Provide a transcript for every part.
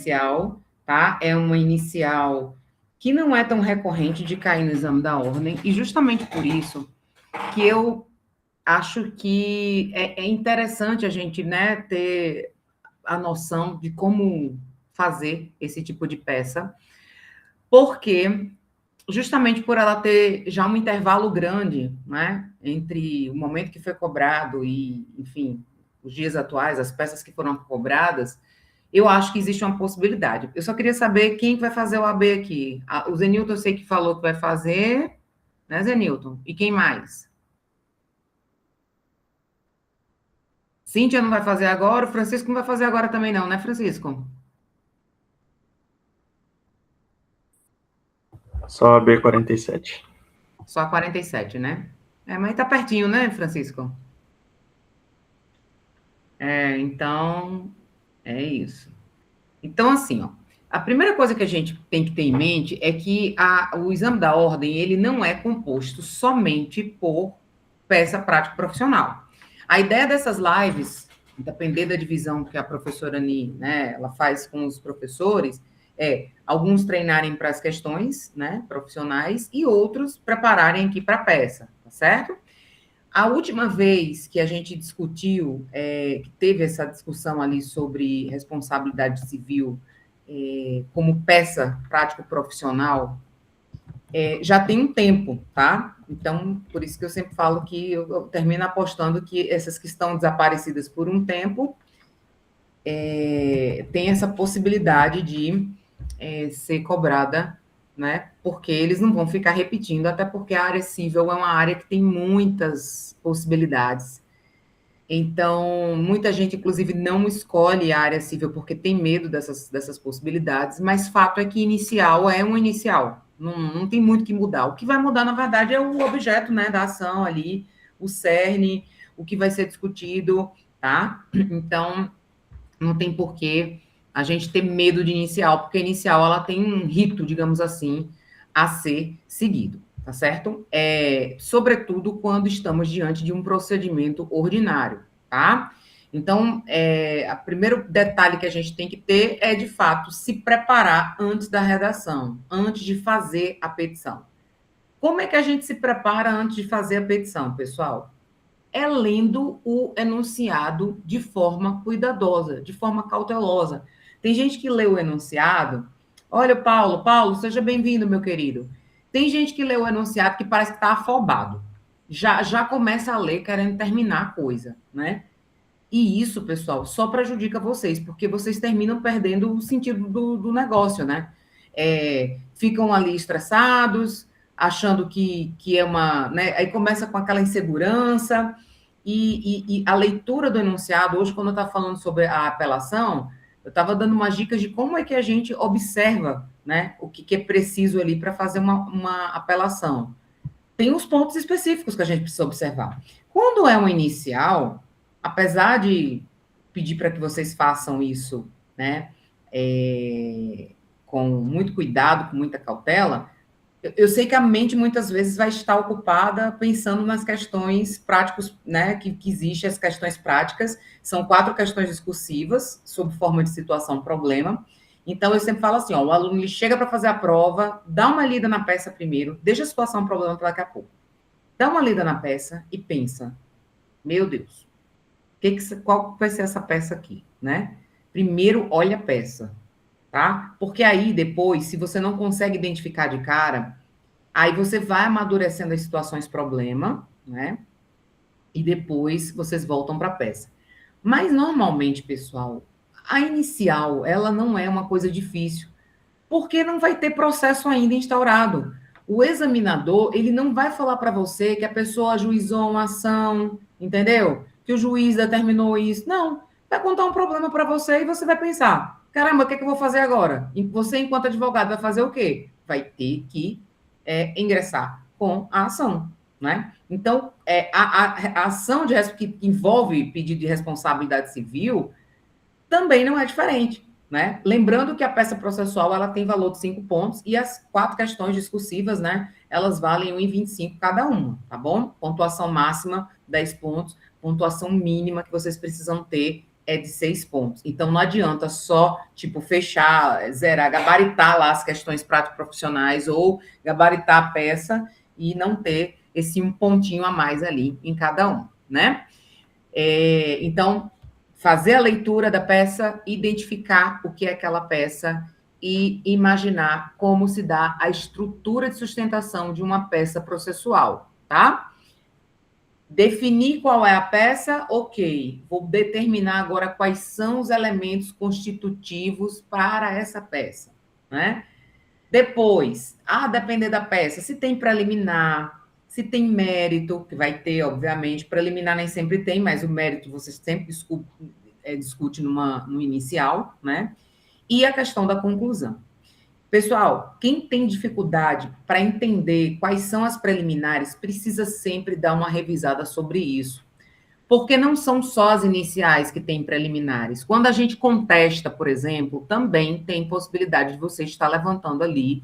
inicial, tá? É uma inicial que não é tão recorrente de cair no exame da ordem, e justamente por isso que eu acho que é interessante a gente, né, ter a noção de como fazer esse tipo de peça, porque justamente por ela ter já um intervalo grande, né, entre o momento que foi cobrado e, enfim, os dias atuais, as peças que foram cobradas, eu acho que existe uma possibilidade. Eu só queria saber quem vai fazer o AB aqui. O Zenilton eu sei que falou que vai fazer, né, Zenilton? E quem mais? Cíntia não vai fazer agora, o Francisco não vai fazer agora também não, né, Francisco? Só a B47. Só a 47, né? Mas tá pertinho, né, Francisco? Então, é isso. Então, assim, ó, a primeira coisa que a gente tem que ter em mente é que o exame da ordem, ele não é composto somente por peça prática profissional. A ideia dessas lives, depender da divisão que a professora Ani, né, ela faz com os professores, alguns treinarem para as questões, né, profissionais e outros prepararem aqui para a peça, tá certo? A última vez que a gente discutiu, que teve essa discussão ali sobre responsabilidade civil como peça prático-profissional, já tem um tempo, tá? Então, por isso que eu sempre falo que eu termino apostando que essas que estão desaparecidas por um tempo tem essa possibilidade de ser cobrada, né? Porque eles não vão ficar repetindo, até porque a área civil é uma área que tem muitas possibilidades. Então, muita gente, inclusive, não escolhe a área civil porque tem medo dessas possibilidades, mas fato é que inicial é um inicial, não tem muito que mudar. O que vai mudar, na verdade, é o objeto, né, da ação ali, o cerne, o que vai ser discutido, tá? Então, não tem porquê a gente ter medo de inicial, porque a inicial ela tem um rito, digamos assim, a ser seguido, tá certo? Sobretudo quando estamos diante de um procedimento ordinário, tá? Então, o primeiro detalhe que a gente tem que ter é, de fato, se preparar antes da redação, antes de fazer a petição. Como é que a gente se prepara antes de fazer a petição, pessoal? Lendo o enunciado de forma cuidadosa, de forma cautelosa. Tem gente que lê o enunciado. Olha, Paulo, seja bem-vindo, meu querido. Tem gente que lê o enunciado que parece que está afobado. Já começa a ler querendo terminar a coisa, né? E isso, pessoal, só prejudica vocês, porque vocês terminam perdendo o sentido do negócio, né? Ficam ali estressados, achando que é uma. Né? Aí começa com aquela insegurança, e a leitura do enunciado, hoje, quando eu estava falando sobre a apelação, eu estava dando umas dicas de como é que a gente observa, né, o que é preciso ali para fazer uma apelação. Tem os pontos específicos que a gente precisa observar. Quando é um inicial, apesar de pedir para que vocês façam isso, né, com muito cuidado, com muita cautela, eu sei que a mente muitas vezes vai estar ocupada pensando nas questões práticas, né, que existem as questões práticas, são 4 questões discursivas, sob forma de situação, problema. Então, eu sempre falo assim, ó, o aluno ele chega para fazer a prova, dá uma lida na peça primeiro, deixa a situação, problema para daqui a pouco. Dá uma lida na peça e pensa, meu Deus, qual vai ser essa peça aqui, né? Primeiro, olha a peça, tá? Porque aí, depois, se você não consegue identificar de cara, aí você vai amadurecendo as situações problema, né? E depois vocês voltam para a peça. Mas, normalmente, pessoal, a inicial, ela não é uma coisa difícil, porque não vai ter processo ainda instaurado. O examinador, ele não vai falar para você que a pessoa ajuizou uma ação, entendeu? Que o juiz determinou isso. Não. Vai contar um problema para você e você vai pensar: caramba, o que é que eu vou fazer agora? E você, enquanto advogado, vai fazer o quê? Vai ter que ingressar com a ação, né? Então, a ação que envolve pedido de responsabilidade civil também não é diferente, né? Lembrando que a peça processual ela tem valor de 5 pontos e as 4 questões discursivas, né? Elas valem 1,25 cada uma, tá bom? Pontuação máxima 10 pontos, pontuação mínima que vocês precisam ter é de 6 pontos. Então, não adianta só, tipo, fechar, zerar, gabaritar lá as questões prático-profissionais ou gabaritar a peça e não ter esse um pontinho a mais ali em cada um, né? Então, fazer a leitura da peça, identificar o que é aquela peça e imaginar como se dá a estrutura de sustentação de uma peça processual, tá? Definir qual é a peça, ok. Vou determinar agora quais são os elementos constitutivos para essa peça, né? Depois, depender da peça, se tem preliminar, se tem mérito, que vai ter, obviamente, preliminar nem sempre tem, mas o mérito você sempre discute no inicial, né? E a questão da conclusão. Pessoal, quem tem dificuldade para entender quais são as preliminares, precisa sempre dar uma revisada sobre isso. Porque não são só as iniciais que têm preliminares. Quando a gente contesta, por exemplo, também tem possibilidade de você estar levantando ali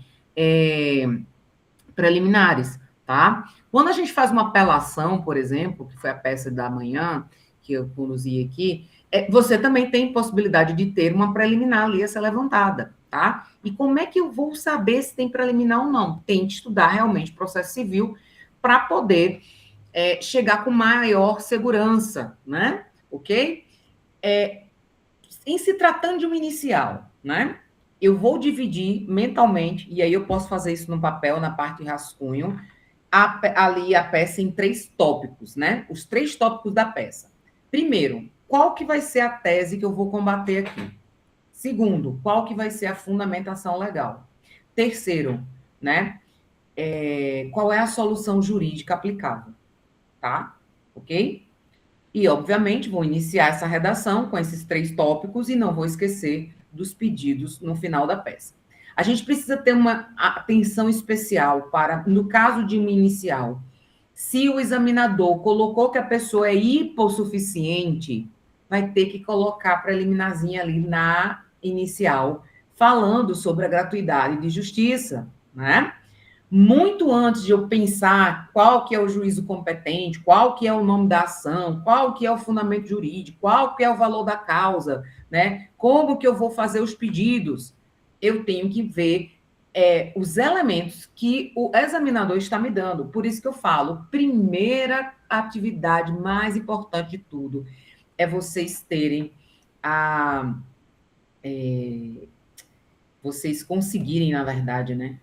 preliminares, tá? Quando a gente faz uma apelação, por exemplo, que foi a peça da manhã, que eu conduzi aqui, você também tem possibilidade de ter uma preliminar ali a ser levantada, tá? E como é que eu vou saber se tem preliminar ou não? Tem que estudar realmente processo civil para poder chegar com maior segurança, né? Ok? Em se tratando de uma inicial, né? Eu vou dividir mentalmente, e aí eu posso fazer isso no papel, na parte de rascunho, ali a peça em 3 tópicos, né? Os 3 tópicos da peça. Primeiro, qual que vai ser a tese que eu vou combater aqui? Segundo, qual que vai ser a fundamentação legal? Terceiro, né? Qual é a solução jurídica aplicável? Tá? Ok? E, obviamente, vou iniciar essa redação com esses 3 tópicos e não vou esquecer dos pedidos no final da peça. A gente precisa ter uma atenção especial para, no caso de uma inicial, se o examinador colocou que a pessoa é hipossuficiente, vai ter que colocar a preliminarzinha ali na inicial, falando sobre a gratuidade de justiça, né? Muito antes de eu pensar qual que é o juízo competente, qual que é o nome da ação, qual que é o fundamento jurídico, qual que é o valor da causa, né? Como que eu vou fazer os pedidos, eu tenho que ver os elementos que o examinador está me dando. Por isso que eu falo, primeira atividade mais importante de tudo é vocês terem vocês conseguirem, na verdade, né?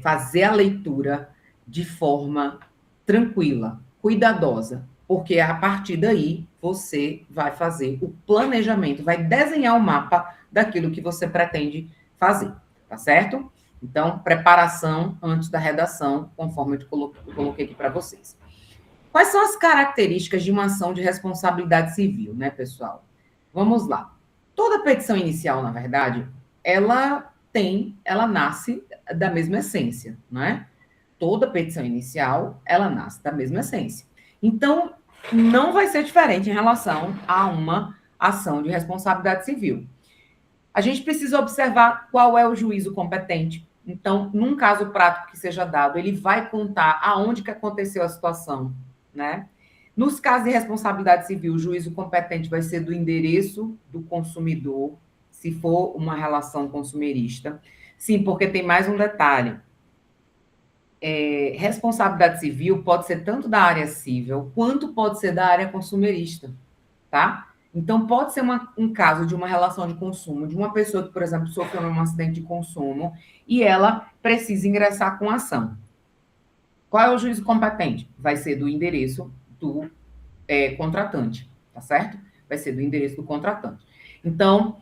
Fazer a leitura de forma tranquila, cuidadosa, porque a partir daí você vai fazer o planejamento, vai desenhar o mapa daquilo que você pretende fazer, tá certo? Então, preparação antes da redação, conforme eu coloquei aqui para vocês. Quais são as características de uma ação de responsabilidade civil, né, pessoal? Vamos lá. Toda petição inicial, na verdade, ela nasce da mesma essência, não é? Toda petição inicial, ela nasce da mesma essência. Então, não vai ser diferente em relação a uma ação de responsabilidade civil. A gente precisa observar qual é o juízo competente. Então, num caso prático que seja dado, ele vai contar aonde que aconteceu a situação, né? Nos casos de responsabilidade civil, o juízo competente vai ser do endereço do consumidor, se for uma relação consumerista. Sim, porque tem mais um detalhe. Responsabilidade civil pode ser tanto da área civil, quanto pode ser da área consumerista, tá? Então, pode ser um caso de uma relação de consumo, de uma pessoa que, por exemplo, sofreu um acidente de consumo e ela precisa ingressar com ação. Qual é o juízo competente? Vai ser do endereço do contratante, tá certo? Vai ser do endereço do contratante. Então,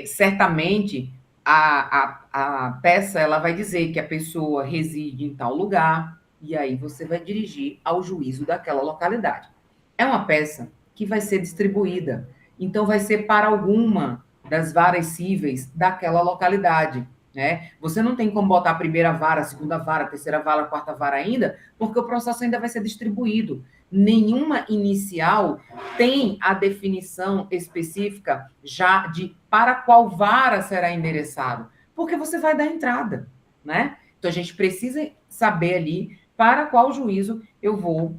certamente, a peça ela vai dizer que a pessoa reside em tal lugar, e aí você vai dirigir ao juízo daquela localidade. É uma peça que vai ser distribuída, então vai ser para alguma das varas cíveis daquela localidade, né? Você não tem como botar a primeira vara, a segunda vara, a terceira vara, a quarta vara ainda, porque o processo ainda vai ser distribuído. Nenhuma inicial tem a definição específica já de para qual vara será endereçado, porque você vai dar entrada, né? Então a gente precisa saber ali para qual juízo eu vou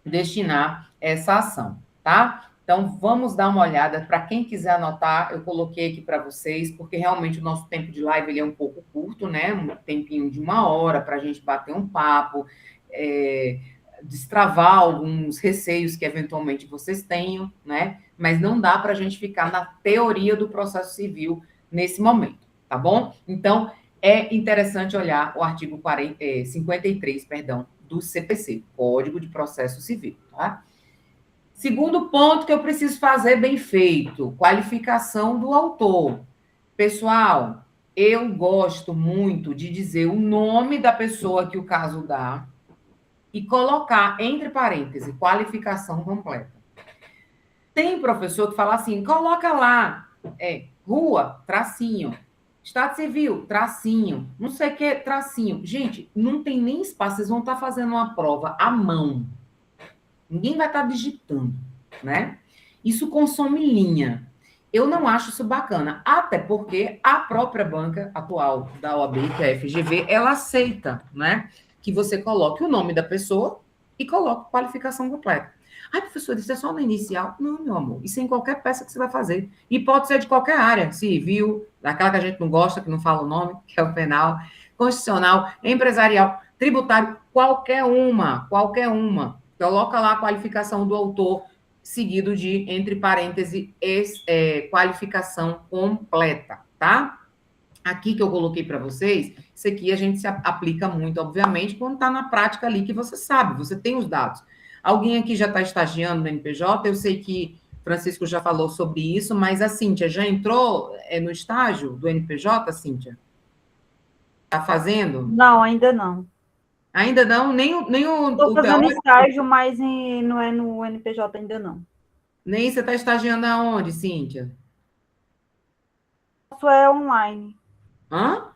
destinar essa ação, tá? Então, vamos dar uma olhada. Para quem quiser anotar, eu coloquei aqui para vocês, porque realmente o nosso tempo de live ele é um pouco curto, né? Um tempinho de 1 hora para a gente bater um papo, destravar alguns receios que eventualmente vocês tenham, né? Mas não dá para a gente ficar na teoria do processo civil nesse momento, tá bom? Então, é interessante olhar o artigo 53, perdão, do CPC, Código de Processo Civil, tá? Segundo ponto que eu preciso fazer bem feito, qualificação do autor. Pessoal, eu gosto muito de dizer o nome da pessoa que o caso dá e colocar entre parênteses, qualificação completa. Tem professor que fala assim, coloca lá, rua, tracinho, Estado Civil, tracinho, não sei o que, tracinho. Gente, não tem nem espaço, vocês vão estar fazendo uma prova à mão. Ninguém vai estar digitando, né? Isso consome linha. Eu não acho isso bacana, até porque a própria banca atual da OAB, que é a FGV, ela aceita, né, que você coloque o nome da pessoa e coloque qualificação completa. Ai, professor, isso é só no inicial? Não, meu amor, isso é em qualquer peça que você vai fazer. E pode ser de qualquer área, civil, daquela que a gente não gosta, que não fala o nome, que é o penal, constitucional, empresarial, tributário, qualquer uma. Coloca lá a qualificação do autor, seguido de, entre parênteses, qualificação completa, tá? Aqui que eu coloquei para vocês, isso aqui a gente se aplica muito, obviamente, quando está na prática ali que você sabe, você tem os dados. Alguém aqui já está estagiando no NPJ? Eu sei que Francisco já falou sobre isso, mas a Cíntia já entrou no estágio do NPJ, Cíntia? Está fazendo? Não, ainda não. Ainda não? Nem o Estou fazendo estágio, mas não é no NPJ ainda não. Nem você está estagiando aonde, Cíntia? Isso é online. Hã?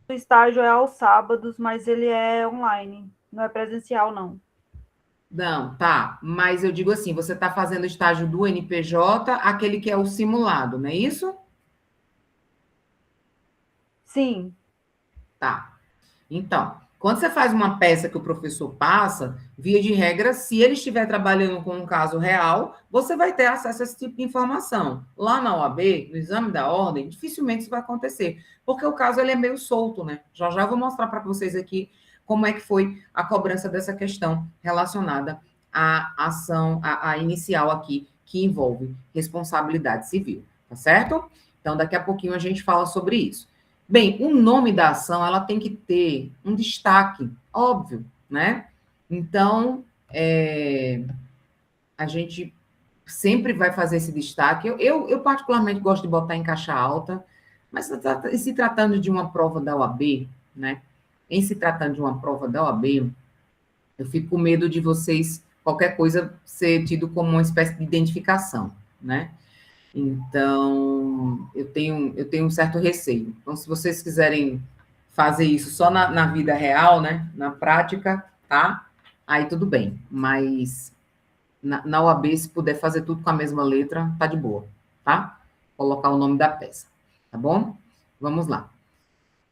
O estágio é aos sábados, mas ele é online. Não é presencial, não. Não, tá. Mas eu digo assim, você está fazendo o estágio do NPJ, aquele que é o simulado, não é isso? Sim. Tá. Então, quando você faz uma peça que o professor passa, via de regra, se ele estiver trabalhando com um caso real, você vai ter acesso a esse tipo de informação. Lá na OAB, no exame da ordem, dificilmente isso vai acontecer, porque o caso ele é meio solto, né? Já já vou mostrar para vocês aqui como é que foi a cobrança dessa questão relacionada à ação, à inicial aqui, que envolve responsabilidade civil, tá certo? Então, daqui a pouquinho a gente fala sobre isso. Bem, o nome da ação, ela tem que ter um destaque, óbvio, né? Então, a gente sempre vai fazer esse destaque. Eu particularmente gosto de botar em caixa alta, mas se tratando de uma prova da OAB, né? Em se tratando de uma prova da OAB, eu fico com medo de vocês, qualquer coisa, ser tido como uma espécie de identificação, né? Então, eu tenho um certo receio. Então, se vocês quiserem fazer isso só na vida real, né? Na prática, tá? Aí tudo bem. Mas na OAB, se puder fazer tudo com a mesma letra, tá de boa, tá? Colocar o nome da peça, tá bom? Vamos lá.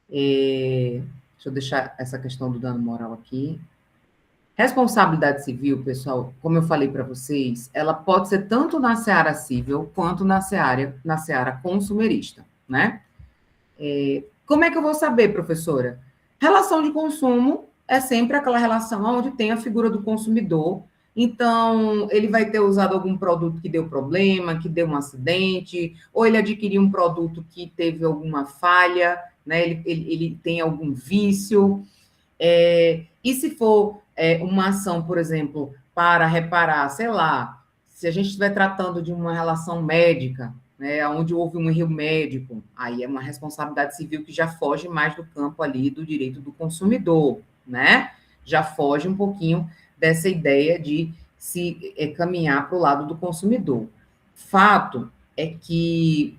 Deixa eu deixar essa questão do dano moral aqui. Responsabilidade civil, pessoal, como eu falei para vocês, ela pode ser tanto na seara civil quanto na seara consumerista, né? Como é que eu vou saber, professora? Relação de consumo é sempre aquela relação onde tem a figura do consumidor. Então, ele vai ter usado algum produto que deu problema, que deu um acidente, ou ele adquiriu um produto que teve alguma falha, né? Ele tem algum vício. E se for uma ação, por exemplo, para reparar, sei lá, se a gente estiver tratando de uma relação médica, né, onde houve um erro médico, aí é uma responsabilidade civil que já foge mais do campo ali do direito do consumidor, né? Já foge um pouquinho dessa ideia de se caminhar para o lado do consumidor. Fato é que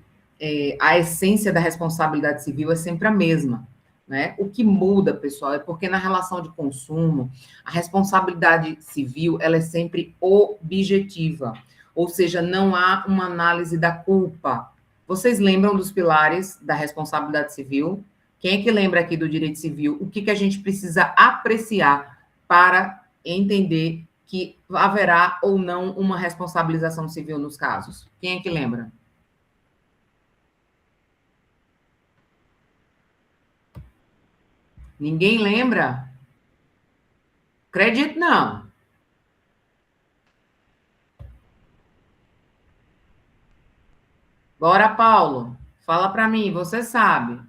a essência da responsabilidade civil é sempre a mesma, né? O que muda, pessoal, é porque na relação de consumo, a responsabilidade civil ela é sempre objetiva, ou seja, não há uma análise da culpa. Vocês lembram dos pilares da responsabilidade civil? Quem é que lembra aqui do direito civil? O que a gente precisa apreciar para entender que haverá ou não uma responsabilização civil nos casos? Quem é que lembra? Ninguém lembra? Acredito não. Bora, Paulo. Fala para mim, você sabe.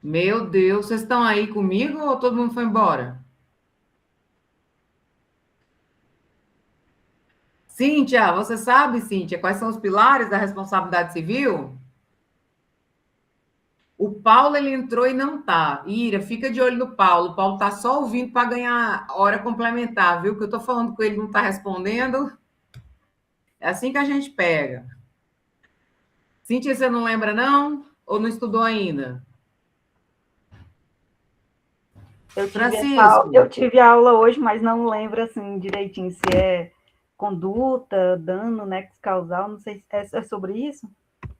Meu Deus, vocês estão aí comigo ou todo mundo foi embora? Cíntia, você sabe, Cíntia, quais são os pilares da responsabilidade civil? O Paulo, ele entrou e não tá. Ira, fica de olho no Paulo. O Paulo tá só ouvindo para ganhar hora complementar, viu? Que eu tô falando com ele, não tá respondendo. É assim que a gente pega. Cíntia, você não lembra, não? Ou não estudou ainda? Francisco. Eu tive aula hoje, mas não lembro assim direitinho se é conduta, dano, nexo causal, não sei se é sobre isso.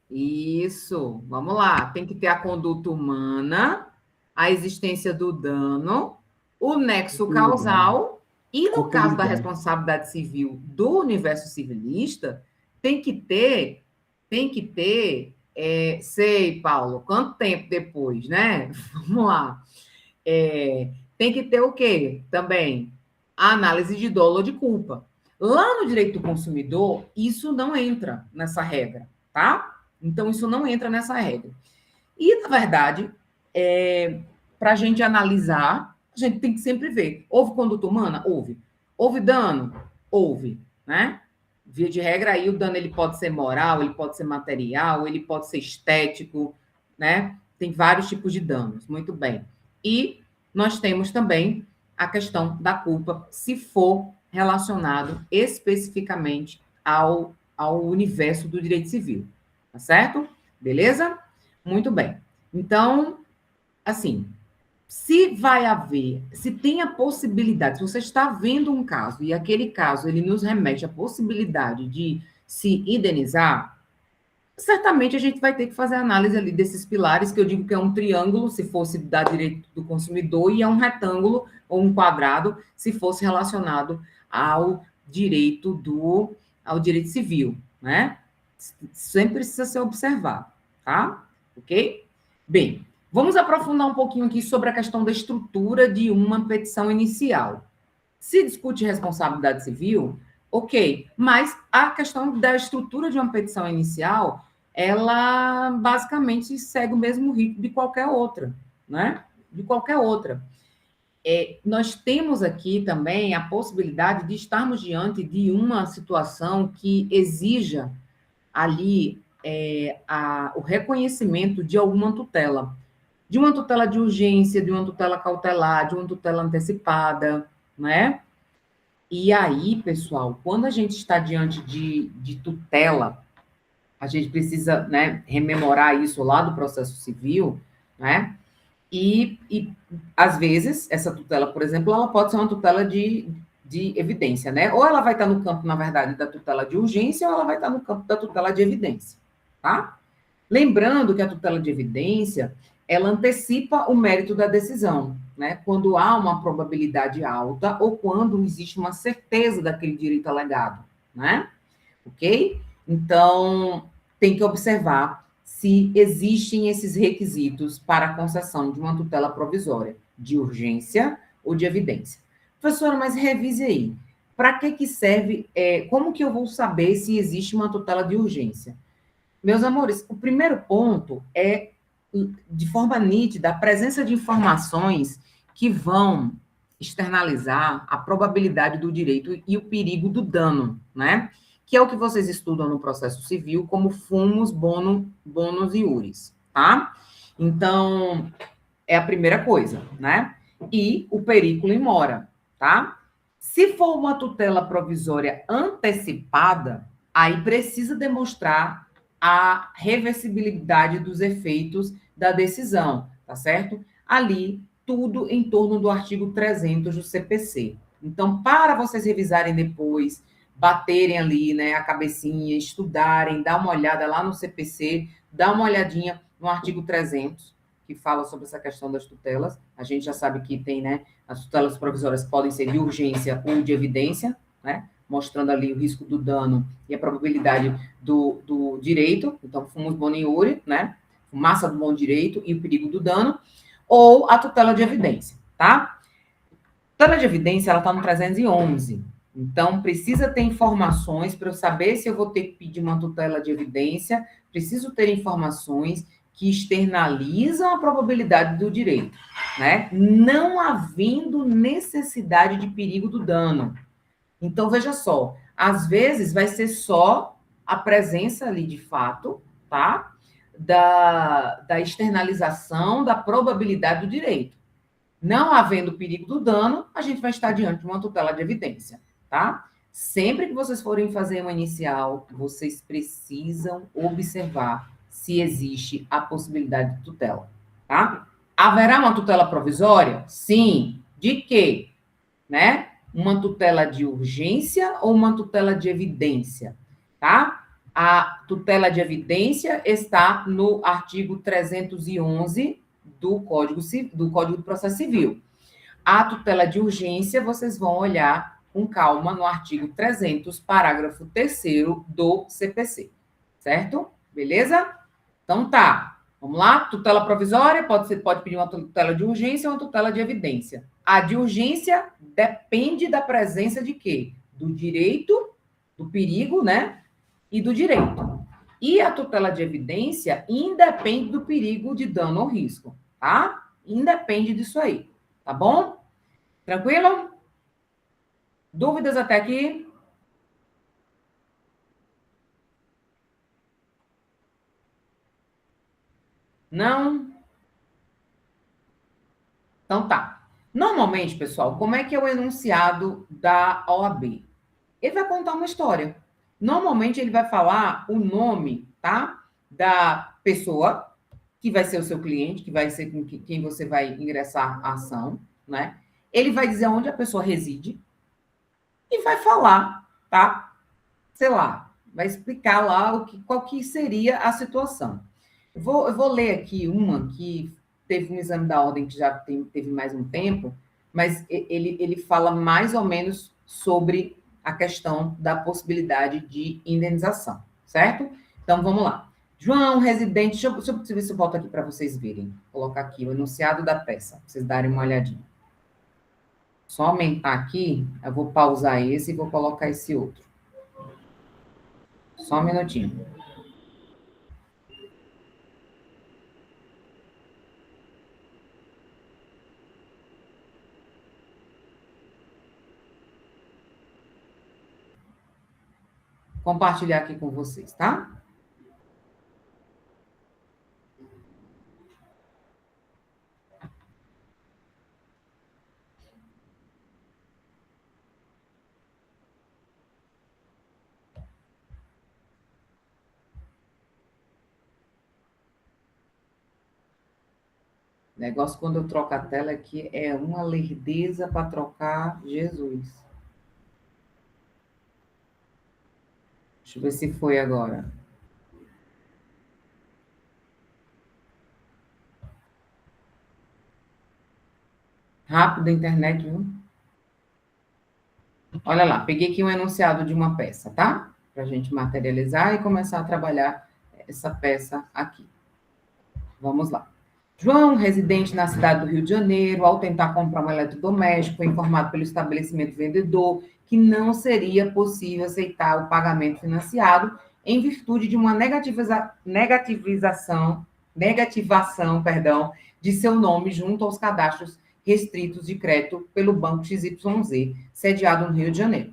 Isso, vamos lá. Tem que ter a conduta humana, a existência do dano, o nexo causal, e no caso da responsabilidade civil do universo civilista, tem que ter, sei, Paulo, quanto tempo depois, né? Vamos lá. Tem que ter o quê? Também a análise de dolo ou de culpa. Lá no direito do consumidor, isso não entra nessa regra, tá? Então, isso não entra nessa regra. E, na verdade, para a gente analisar, a gente tem que sempre ver. Houve conduta humana? Houve. Houve dano? Houve, né? Via de regra, aí o dano ele pode ser moral, ele pode ser material, ele pode ser estético, né? Tem vários tipos de danos. Muito bem. E nós temos também a questão da culpa, se for relacionado especificamente ao universo do direito civil. Tá certo? Beleza? Muito bem. Então, assim, se tem a possibilidade, se você está vendo um caso e aquele caso ele nos remete à possibilidade de se indenizar, certamente a gente vai ter que fazer análise ali desses pilares, que eu digo que é um triângulo, se fosse da direito do consumidor, e é um retângulo ou um quadrado, se fosse relacionado ao direito civil, né? Sempre precisa ser observado, tá? Ok? Bem, vamos aprofundar um pouquinho aqui sobre a questão da estrutura de uma petição inicial. Se discute responsabilidade civil, ok, mas a questão da estrutura de uma petição inicial, ela basicamente segue o mesmo ritmo de qualquer outra, né? De qualquer outra. Nós temos aqui também a possibilidade de estarmos diante de uma situação que exija ali o reconhecimento de alguma tutela. De uma tutela de urgência, de uma tutela cautelar, de uma tutela antecipada, né? E aí, pessoal, quando a gente está diante de tutela, a gente precisa, né, rememorar isso lá do processo civil, né? E às vezes, essa tutela, por exemplo, ela pode ser uma tutela de evidência, né? Ou ela vai estar no campo, na verdade, da tutela de urgência, ou ela vai estar no campo da tutela de evidência, tá? Lembrando que a tutela de evidência, ela antecipa o mérito da decisão, né? Quando há uma probabilidade alta ou quando existe uma certeza daquele direito alegado, né? Ok? Então, tem que observar se existem esses requisitos para a concessão de uma tutela provisória, de urgência ou de evidência. Professora, mas revise aí. Para que serve? Como que eu vou saber se existe uma tutela de urgência? Meus amores, o primeiro ponto é, de forma nítida, a presença de informações que vão externalizar a probabilidade do direito e o perigo do dano, né? Que é o que vocês estudam no processo civil como fumus, bônus e iuris, tá? Então, é a primeira coisa, né? E o periculum in mora, tá? Se for uma tutela provisória antecipada, aí precisa demonstrar a reversibilidade dos efeitos da decisão, tá certo? Ali, tudo em torno do artigo 300 do CPC. Então, para vocês revisarem depois, baterem ali, né, a cabecinha, estudarem, dar uma olhada lá no CPC, dar uma olhadinha no artigo 300, que fala sobre essa questão das tutelas. A gente já sabe que tem, né, as tutelas provisórias podem ser de urgência ou de evidência, né, mostrando ali o risco do dano e a probabilidade do direito. Então, fumus boni iure, né, massa do bom direito e o perigo do dano, ou a tutela de evidência, tá? A tutela de evidência, ela está no 311. Então, precisa ter informações para eu saber se eu vou ter que pedir uma tutela de evidência, preciso ter informações que externalizam a probabilidade do direito, né? Não havendo necessidade de perigo do dano. Então, veja só, às vezes vai ser só a presença ali de fato, tá? Da externalização da probabilidade do direito. Não havendo perigo do dano, a gente vai estar diante de uma tutela de evidência, tá? Sempre que vocês forem fazer uma inicial, vocês precisam observar se existe a possibilidade de tutela, tá? Haverá uma tutela provisória? Sim. De quê? Né? Uma tutela de urgência ou uma tutela de evidência, tá? A tutela de evidência está no artigo 311 do Código do Processo Civil. A tutela de urgência, vocês vão olhar com calma no artigo 300, parágrafo 3º do CPC, certo? Beleza? Então tá, vamos lá? Tutela provisória, pode pedir uma tutela de urgência ou uma tutela de evidência. A de urgência depende da presença de quê? Do direito, do perigo, né? E do direito. E a tutela de evidência independe do perigo de dano ou risco, tá? Independe disso aí, tá bom? Tranquilo? Dúvidas até aqui? Não? Então tá. Normalmente, pessoal, como é que é o enunciado da OAB? Ele vai contar uma história. Normalmente, ele vai falar o nome, tá? Da pessoa, que vai ser o seu cliente, que vai ser com quem você vai ingressar a ação, né? Ele vai dizer onde a pessoa reside e vai falar, tá? Sei lá, vai explicar lá qual que seria a situação. Eu vou ler aqui uma que teve um exame da ordem que já teve mais um tempo, mas ele fala mais ou menos sobre a questão da possibilidade de indenização, certo? Então, vamos lá. João, residente... Deixa eu ver se eu boto aqui para vocês verem. Vou colocar aqui o enunciado da peça, para vocês darem uma olhadinha. Só aumentar aqui, eu vou pausar esse e vou colocar esse outro. Só um minutinho. Compartilhar aqui com vocês, tá? O negócio quando eu troco a tela aqui é uma lerdeza para trocar Jesus. Deixa eu ver se foi agora. Rápido a internet, viu? Olha lá, peguei aqui um enunciado de uma peça, tá? Para a gente materializar e começar a trabalhar essa peça aqui. Vamos lá. João, residente na cidade do Rio de Janeiro, ao tentar comprar um eletrodoméstico, foi informado pelo estabelecimento vendedor que não seria possível aceitar o pagamento financiado em virtude de uma negativação, de seu nome junto aos cadastros restritos de crédito pelo Banco XYZ, sediado no Rio de Janeiro.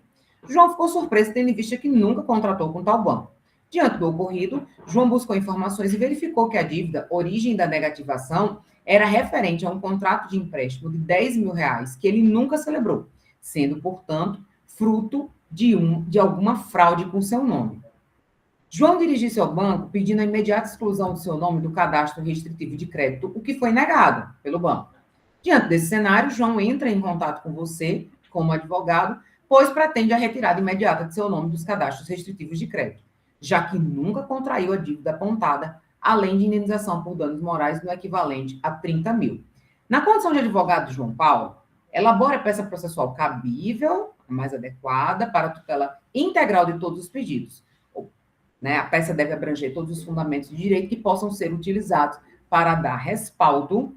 João ficou surpreso tendo em vista que nunca contratou com tal banco. Diante do ocorrido, João buscou informações e verificou que a dívida, origem da negativação, era referente a um contrato de empréstimo de R$10 mil que ele nunca celebrou, sendo, portanto, fruto de alguma fraude com seu nome. João dirigiu-se ao banco pedindo a imediata exclusão do seu nome do cadastro restritivo de crédito, o que foi negado pelo banco. Diante desse cenário, João entra em contato com você, como advogado, pois pretende a retirada imediata de seu nome dos cadastros restritivos de crédito, já que nunca contraiu a dívida apontada além de indenização por danos morais no equivalente a 30 mil. Na condição de advogado de João Paulo, elabora a peça processual cabível, a mais adequada, para a tutela integral de todos os pedidos. Né? A peça deve abranger todos os fundamentos de direito que possam ser utilizados para dar respaldo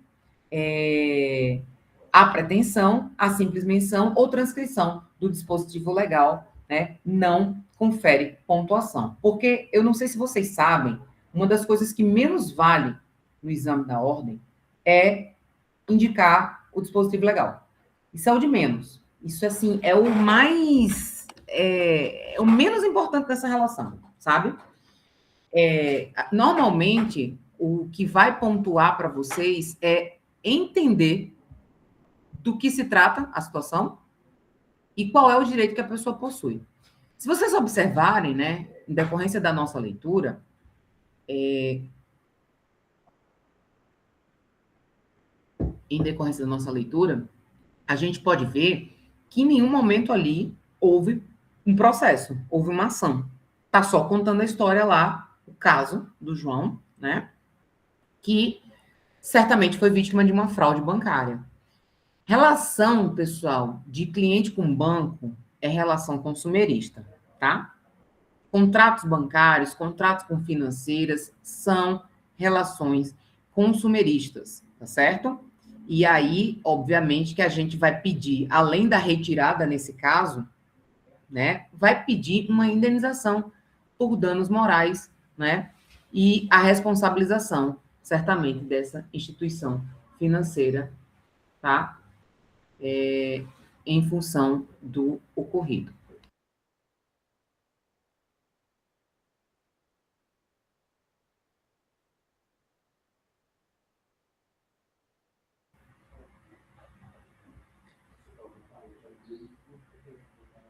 à pretensão, à simples menção ou transcrição do dispositivo legal, né? Não confere pontuação. Porque eu não sei se vocês sabem, uma das coisas que menos vale no exame da ordem é indicar o dispositivo legal. Isso é o de menos. Isso, assim, é o mais... é o menos importante dessa relação, sabe? Normalmente, o que vai pontuar para vocês é entender do que se trata a situação e qual é o direito que a pessoa possui. Se vocês observarem, né, em decorrência da nossa leitura, a gente pode ver que em nenhum momento ali houve um processo, houve uma ação. Está só contando a história lá, o caso do João, né, que certamente foi vítima de uma fraude bancária. Relação, pessoal, de cliente com banco é relação consumerista, tá? Contratos bancários, contratos com financeiras são relações consumeristas, tá certo? E aí, obviamente, que a gente vai pedir, além da retirada nesse caso, né, vai pedir uma indenização por danos morais, né? E a responsabilização, certamente, dessa instituição financeira, tá? Em função do ocorrido.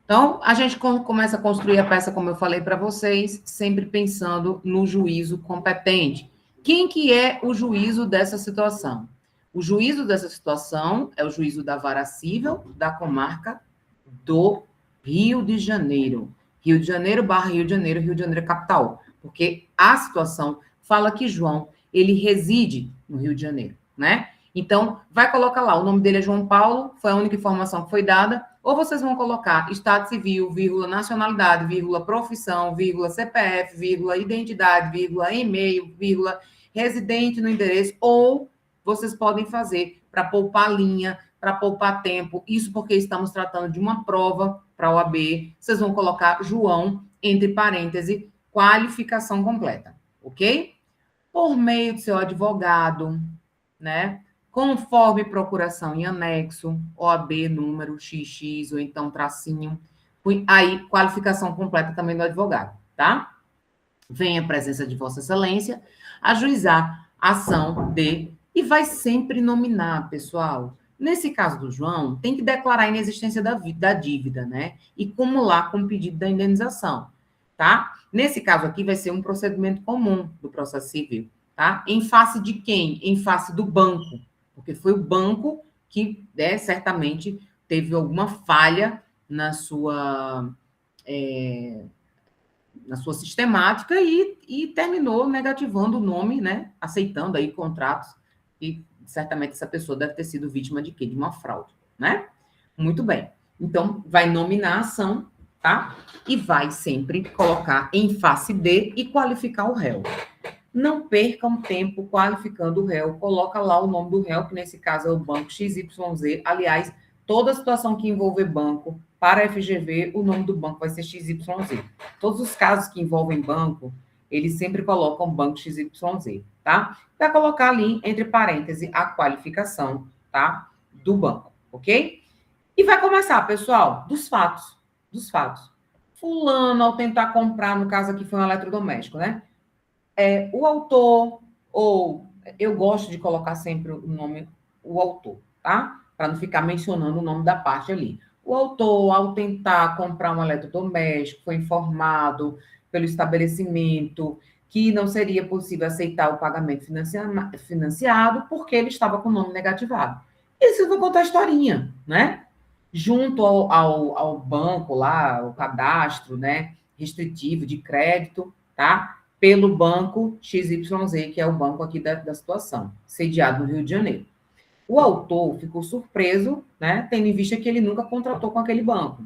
Então, a gente começa a construir a peça, como eu falei para vocês, sempre pensando no juízo competente. Quem que é o juízo dessa situação? O juízo dessa situação é o juízo da Vara Cível da comarca do Rio de Janeiro. Rio de Janeiro barra Rio de Janeiro, Rio de Janeiro capital. Porque a situação fala que João, ele reside no Rio de Janeiro, né? Então, vai colocar lá, o nome dele é João Paulo, foi a única informação que foi dada, ou vocês vão colocar estado civil, vírgula, nacionalidade, vírgula, profissão, vírgula, CPF, vírgula, identidade, vírgula, e-mail, vírgula, residente no endereço, ou vocês podem fazer para poupar linha, para poupar tempo, isso porque estamos tratando de uma prova para a OAB, vocês vão colocar João, entre parênteses, qualificação completa, ok? Por meio do seu advogado, né? Conforme procuração em anexo, OAB, número, XX, ou então tracinho, aí qualificação completa também do advogado, tá? Vem a presença de Vossa Excelência, ajuizar a ação de... E vai sempre nominar, pessoal. Nesse caso do João, tem que declarar a inexistência da dívida, né? E cumular com o pedido da indenização, tá? Nesse caso aqui, vai ser um procedimento comum do processo civil, tá? Em face de quem? Em face do banco, porque foi o banco que, certamente, teve alguma falha na sua sistemática e terminou negativando o nome, né? Aceitando aí contratos e certamente essa pessoa deve ter sido vítima de quê? De uma fraude, né? Muito bem. Então, vai nominar a ação, tá? E vai sempre colocar em face de e qualificar o réu. Não percam tempo qualificando o réu. Coloca lá o nome do réu, que nesse caso é o banco XYZ. Aliás, toda situação que envolver banco, para a FGV, o nome do banco vai ser XYZ. Todos os casos que envolvem banco, eles sempre colocam banco XYZ, tá? Vai colocar ali, entre parênteses, a qualificação, tá? Do banco, ok? E vai começar, pessoal, dos fatos. Fulano, ao tentar comprar, no caso aqui foi um eletrodoméstico, né? O autor, ou eu gosto de colocar sempre o nome, o autor, tá? Para não ficar mencionando o nome da parte ali. O autor, ao tentar comprar um eletrodoméstico, foi informado pelo estabelecimento que não seria possível aceitar o pagamento financiado porque ele estava com o nome negativado. E vocês vão contar a historinha, né? Junto ao banco lá, o cadastro, né, restritivo de crédito, tá? pelo banco XYZ, que é o banco aqui da situação, sediado no Rio de Janeiro. O autor ficou surpreso, né, tendo em vista que ele nunca contratou com aquele banco,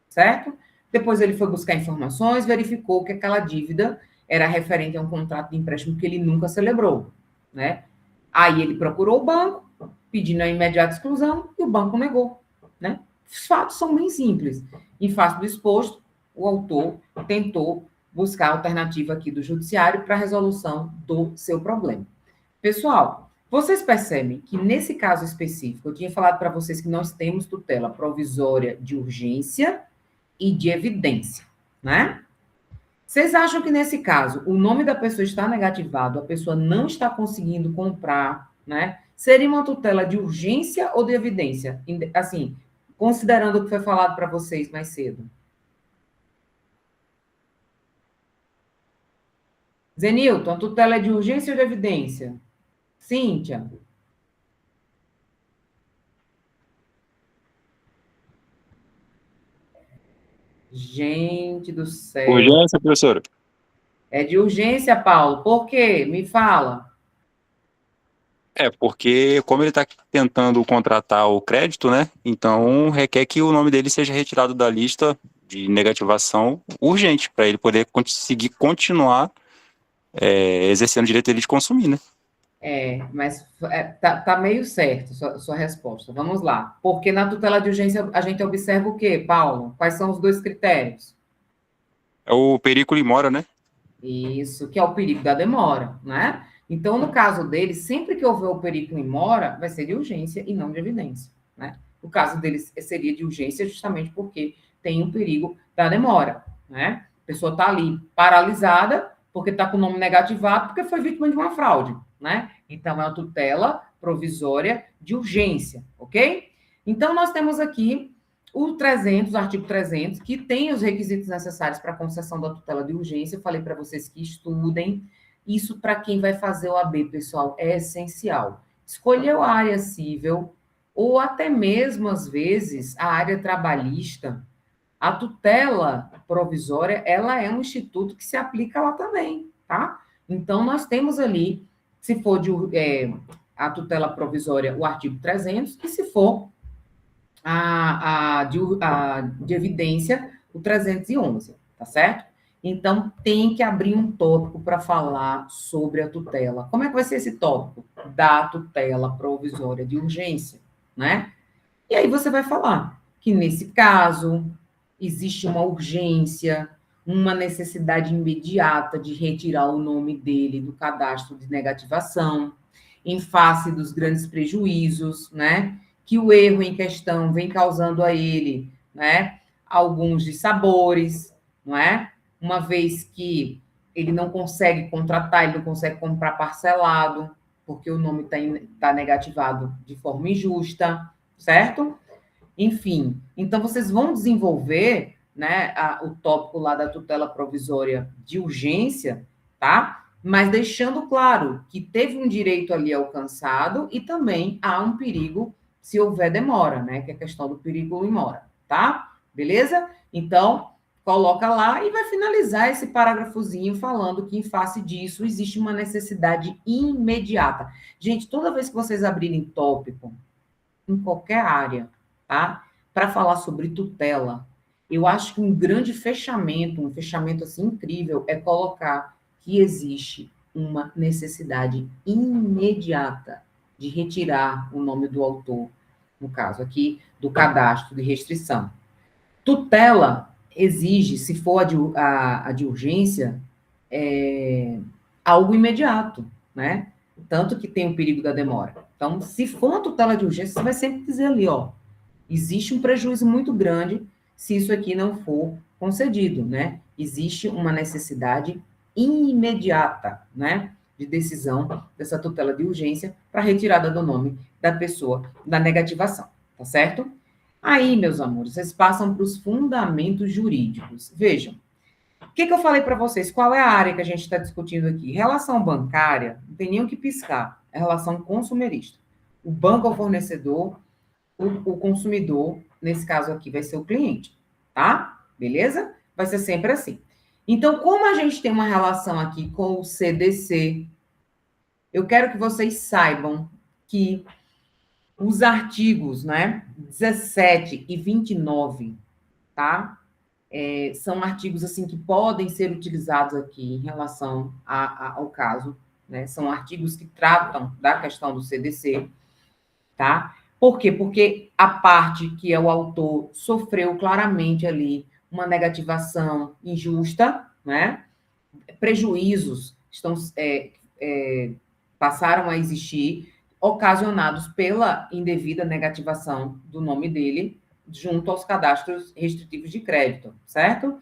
certo? Depois ele foi buscar informações, verificou que aquela dívida era referente a um contrato de empréstimo que ele nunca celebrou, né? Aí ele procurou o banco, pedindo a imediata exclusão, e o banco negou, né? Os fatos são bem simples. Em face do exposto, o autor tentou buscar a alternativa aqui do judiciário para a resolução do seu problema. Pessoal, vocês percebem que nesse caso específico, eu tinha falado para vocês que nós temos tutela provisória de urgência e de evidência, né? Vocês acham que nesse caso o nome da pessoa está negativado, a pessoa não está conseguindo comprar, né? Seria uma tutela de urgência ou de evidência? Assim, considerando o que foi falado para vocês mais cedo. Zenilton, a tutela é de urgência ou de evidência? Cíntia? Gente do céu. Urgência, professora? É de urgência, Paulo. Por quê? Me fala. Porque como ele está tentando contratar o crédito, né? Então requer que o nome dele seja retirado da lista de negativação urgente, para ele poder conseguir continuar exercendo o direito dele de consumir, né? Mas tá meio certo sua resposta. Vamos lá. Porque na tutela de urgência a gente observa o quê, Paulo? Quais são os dois critérios? É o periculum in mora, né? Isso, que é o perigo da demora, né? Então, no caso dele, sempre que houver o periculum in mora, vai ser de urgência e não de evidência, né? O caso dele seria de urgência justamente porque tem um perigo da demora, né? A pessoa está ali paralisada porque está com o nome negativado porque foi vítima de uma fraude, né? Então, é uma tutela provisória de urgência, ok? Então, nós temos aqui o 300, o artigo 300, que tem os requisitos necessários para a concessão da tutela de urgência. Eu falei para vocês que estudem. Isso, para quem vai fazer o AB, pessoal, é essencial. Escolheu a área civil, ou até mesmo, às vezes, a área trabalhista, a tutela provisória, ela é um instituto que se aplica lá também, tá? Então, nós temos ali, se for a tutela provisória, o artigo 300, e se for de evidência, o 311, tá certo? Então, tem que abrir um tópico para falar sobre a tutela. Como é que vai ser esse tópico? Da tutela provisória de urgência, né? E aí você vai falar que, nesse caso, existe uma urgência, uma necessidade imediata de retirar o nome dele do cadastro de negativação, em face dos grandes prejuízos, né? Que o erro em questão vem causando a ele, né? Alguns dissabores, não é? Uma vez que ele não consegue contratar, ele não consegue comprar parcelado, porque o nome está negativado de forma injusta, certo? Enfim, então vocês vão desenvolver, né, o tópico lá da tutela provisória de urgência, tá? Mas deixando claro que teve um direito ali alcançado e também há um perigo se houver demora, né? Que é a questão do perigo in mora, tá? Beleza? Então, coloca lá e vai finalizar esse parágrafozinho falando que, em face disso, existe uma necessidade imediata. Gente, toda vez que vocês abrirem tópico, em qualquer área, tá? Para falar sobre tutela, eu acho que um grande fechamento, um fechamento assim incrível, é colocar que existe uma necessidade imediata de retirar o nome do autor, no caso aqui, do cadastro de restrição. Tutela exige, se for a de urgência, algo imediato, né? Tanto que tem o perigo da demora. Então, se for uma tutela de urgência, você vai sempre dizer ali, ó, existe um prejuízo muito grande se isso aqui não for concedido, né? Existe uma necessidade imediata, né, de decisão dessa tutela de urgência para retirada do nome da pessoa da negativação, tá certo? Aí, meus amores, vocês passam para os fundamentos jurídicos. Vejam, o que eu falei para vocês? Qual é a área que a gente está discutindo aqui? Relação bancária, não tem nem o que piscar, é relação consumerista. O banco é o fornecedor, o consumidor, nesse caso aqui, vai ser o cliente, tá? Beleza? Vai ser sempre assim. Então, como a gente tem uma relação aqui com o CDC, eu quero que vocês saibam que os artigos, né, 17 e 29, tá? São artigos, assim, que podem ser utilizados aqui em relação ao caso, né? São artigos que tratam da questão do CDC, tá? Por quê? Porque a parte que é o autor sofreu claramente ali uma negativação injusta, né? Prejuízos passaram a existir, ocasionados pela indevida negativação do nome dele junto aos cadastros restritivos de crédito, certo?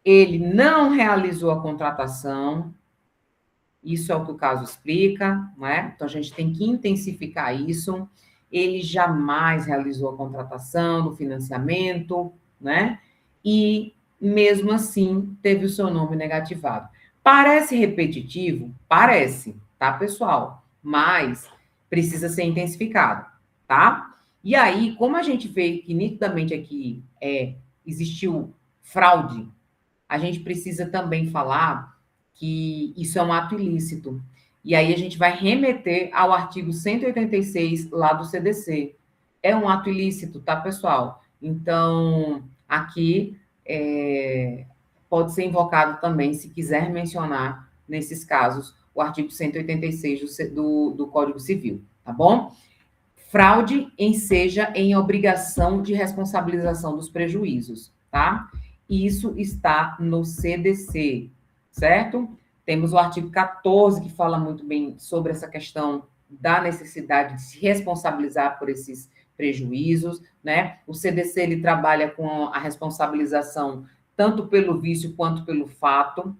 Ele não realizou a contratação, isso é o que o caso explica, não é? Então, a gente tem que intensificar isso. Ele jamais realizou a contratação do financiamento, né? E, mesmo assim, teve o seu nome negativado. Parece repetitivo? Parece, tá, pessoal? Mas precisa ser intensificado, tá? E aí, como a gente vê que nitidamente aqui existiu fraude, a gente precisa também falar que isso é um ato ilícito. E aí a gente vai remeter ao artigo 186 lá do CDC. É um ato ilícito, tá, pessoal? Então, aqui pode ser invocado também, se quiser mencionar, nesses casos, o artigo 186 do Código Civil, tá bom? Fraude enseja em obrigação de responsabilização dos prejuízos, tá? Isso está no CDC, certo? Temos o artigo 14, que fala muito bem sobre essa questão da necessidade de se responsabilizar por esses prejuízos, né? O CDC, ele trabalha com a responsabilização tanto pelo vício quanto pelo fato,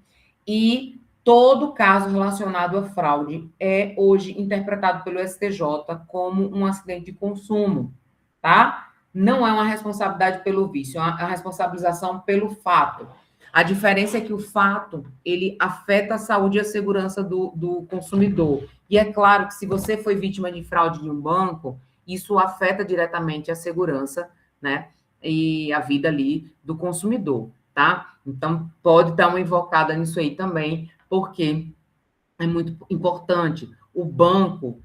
e todo caso relacionado à fraude é hoje interpretado pelo STJ como um acidente de consumo, tá? Não é uma responsabilidade pelo vício, é uma responsabilização pelo fato. A diferença é que o fato, ele afeta a saúde e a segurança do consumidor. E é claro que se você foi vítima de fraude de um banco, isso afeta diretamente a segurança, né? E a vida ali do consumidor, tá? Então, pode dar uma invocada nisso aí também, porque é muito importante. O banco,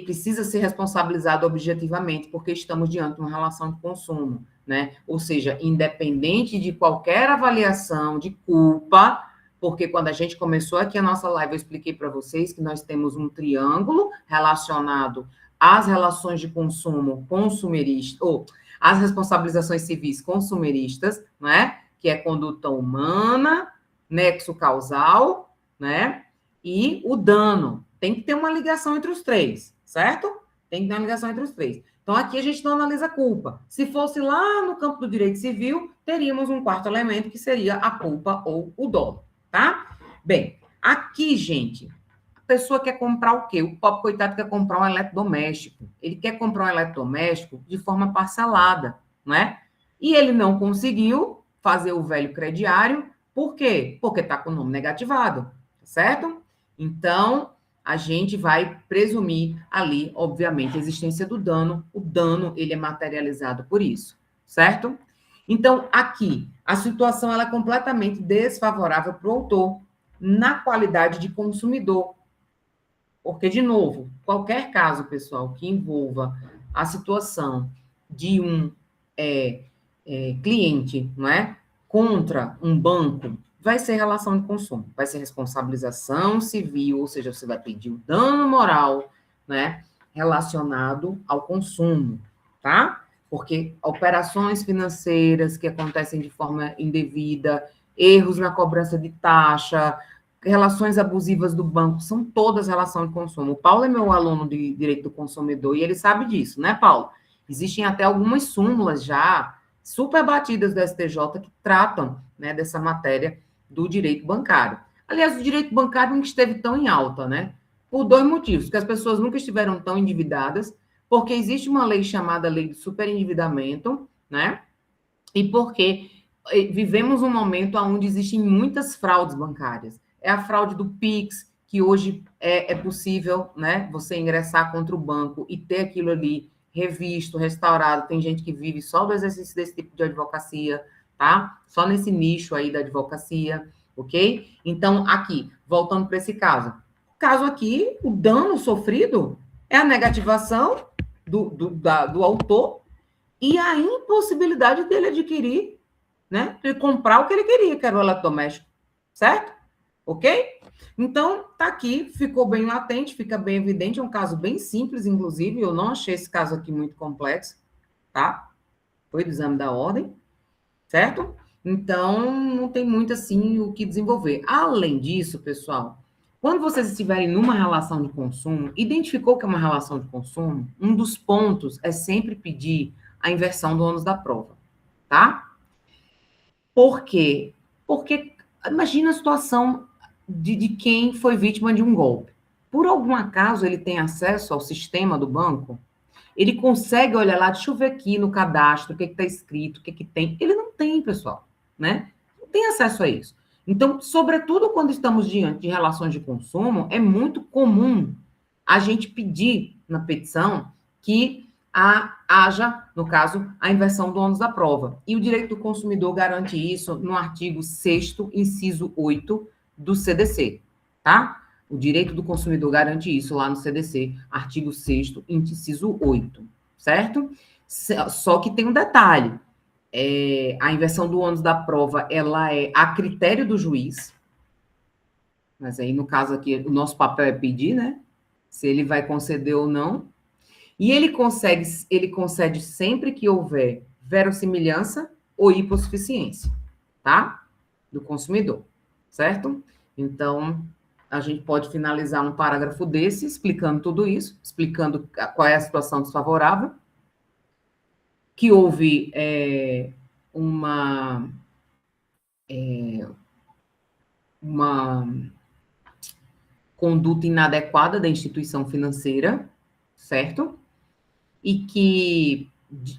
precisa ser responsabilizado objetivamente, porque estamos diante de uma relação de consumo, né? Ou seja, independente de qualquer avaliação de culpa, porque quando a gente começou aqui a nossa live, eu expliquei para vocês que nós temos um triângulo relacionado às relações de consumo consumerista, ou às responsabilizações civis consumeristas, né? Que é conduta humana, nexo causal, né? E o dano. Tem que ter uma ligação entre os três, certo? Tem que ter uma ligação entre os três. Então, aqui a gente não analisa a culpa. Se fosse lá no campo do direito civil, teríamos um quarto elemento, que seria a culpa ou o dolo, tá? Bem, aqui, gente, a pessoa quer comprar o quê? O pobre coitado quer comprar um eletrodoméstico. Ele quer comprar um eletrodoméstico de forma parcelada, né? E ele não conseguiu fazer o velho crediário. Por quê? Porque está com o nome negativado, certo? Então, a gente vai presumir ali, obviamente, a existência do dano. O dano, ele é materializado por isso, certo? Então, aqui, a situação ela é completamente desfavorável para o autor na qualidade de consumidor. Porque, de novo, qualquer caso, pessoal, que envolva a situação de um cliente, não é? Contra um banco, vai ser relação de consumo, vai ser responsabilização civil, ou seja, você vai pedir o dano moral, né, relacionado ao consumo, tá? Porque operações financeiras que acontecem de forma indevida, erros na cobrança de taxa, relações abusivas do banco, são todas relação de consumo. O Paulo é meu aluno de Direito do Consumidor e ele sabe disso, né, Paulo? Existem até algumas súmulas já super batidas do STJ que tratam, né, dessa matéria do direito bancário. Aliás, o direito bancário nunca esteve tão em alta, né? Por dois motivos, que as pessoas nunca estiveram tão endividadas, porque existe uma lei chamada Lei do Superendividamento, né? E porque vivemos um momento onde existem muitas fraudes bancárias. É a fraude do Pix, que hoje é possível, né, você ingressar contra o banco e ter aquilo ali revisto, restaurado. Tem gente que vive só do exercício desse tipo de advocacia, tá? Só nesse nicho aí da advocacia. ok? Então, aqui, voltando para esse caso. O caso aqui, o dano sofrido é a negativação do autor e a impossibilidade dele adquirir, né? De comprar o que ele queria, que era o eletrodoméstico, certo? Ok? Então, tá aqui, ficou bem latente, fica bem evidente, é um caso bem simples, inclusive, eu não achei esse caso aqui muito complexo, tá? Foi do exame da ordem, certo? Então, não tem muito, assim, o que desenvolver. Além disso, pessoal, quando vocês estiverem numa relação de consumo, identificou que é uma relação de consumo, um dos pontos é sempre pedir a inversão do ônus da prova, tá? Por quê? Porque imagina a situação de quem foi vítima de um golpe. Por algum acaso ele tem acesso ao sistema do banco? Ele consegue olhar lá, deixa eu ver aqui no cadastro, o que está escrito, o que tem. Ele não tem, pessoal, né? Não tem acesso a isso. Então, sobretudo quando estamos diante de relações de consumo, é muito comum a gente pedir na petição que haja, no caso, a inversão do ônus da prova. E o direito do consumidor garante isso no artigo 6º, inciso 8 do CDC, tá? O direito do consumidor garante isso lá no CDC, artigo 6º, inciso 8, certo? Só que tem um detalhe. A inversão do ônus da prova, ela é a critério do juiz, mas aí, no caso aqui, o nosso papel é pedir, né? Se ele vai conceder ou não. E ele concede sempre que houver verossimilhança ou hipossuficiência, tá? Do consumidor, certo? Então, a gente pode finalizar um parágrafo desse, explicando tudo isso, explicando qual é a situação desfavorável, que houve uma conduta inadequada da instituição financeira, certo? E que,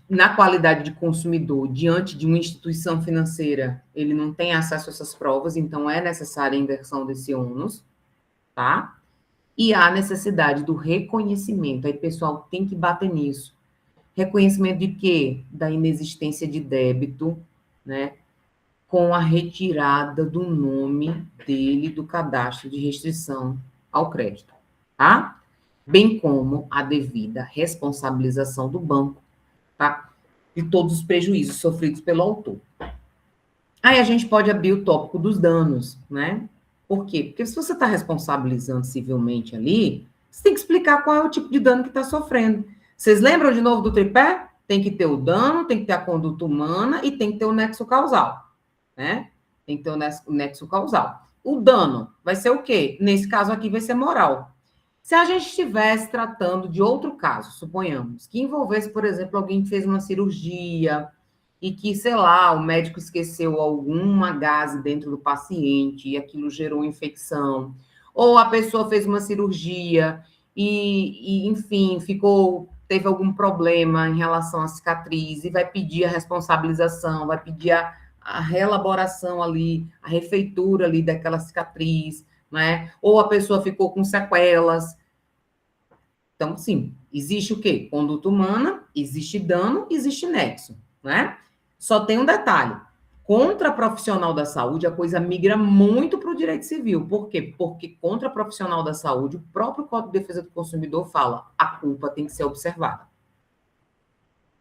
na qualidade de consumidor, diante de uma instituição financeira, ele não tem acesso a essas provas, então é necessária a inversão desse ônus, tá? E há necessidade do reconhecimento, aí, pessoal, tem que bater nisso. Reconhecimento de quê? Da inexistência de débito, né? Com a retirada do nome dele do cadastro de restrição ao crédito, tá? Bem como a devida responsabilização do banco, tá? De todos os prejuízos sofridos pelo autor. Aí a gente pode abrir o tópico dos danos, né? Por quê? Porque se você está responsabilizando civilmente ali, você tem que explicar qual é o tipo de dano que está sofrendo. Vocês lembram de novo do tripé? Tem que ter o dano, tem que ter a conduta humana e tem que ter o nexo causal, né? Tem que ter o nexo causal. O dano vai ser o quê? Nesse caso aqui vai ser moral. Se a gente estivesse tratando de outro caso, suponhamos, que envolvesse, por exemplo, alguém que fez uma cirurgia e que, sei lá, o médico esqueceu alguma gase dentro do paciente e aquilo gerou infecção, ou a pessoa fez uma cirurgia e enfim, teve algum problema em relação à cicatriz e vai pedir a responsabilização, vai pedir a reelaboração ali, a refeitura ali daquela cicatriz, né? Ou a pessoa ficou com sequelas. Então, sim, existe o quê? Conduta humana, existe dano, existe nexo, né? Só tem um detalhe. Contra profissional da saúde, a coisa migra muito para o direito civil. Por quê? Porque contra profissional da saúde, o próprio Código de Defesa do Consumidor fala, a culpa tem que ser observada.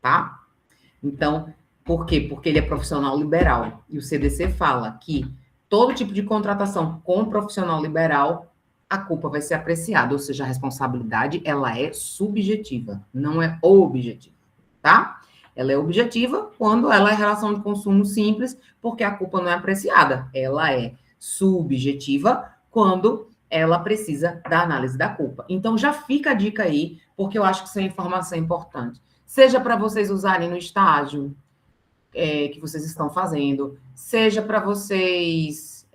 Tá? Então, por quê? Porque ele é profissional liberal. E o CDC fala que todo tipo de contratação com profissional liberal, a culpa vai ser apreciada, ou seja, a responsabilidade, ela é subjetiva, não é objetiva, tá? Ela é objetiva quando ela é relação de consumo simples, porque a culpa não é apreciada. Ela é subjetiva quando ela precisa da análise da culpa. Então, já fica a dica aí, porque eu acho que isso é informação importante. Seja para vocês usarem no estágio que vocês estão fazendo, seja para vocês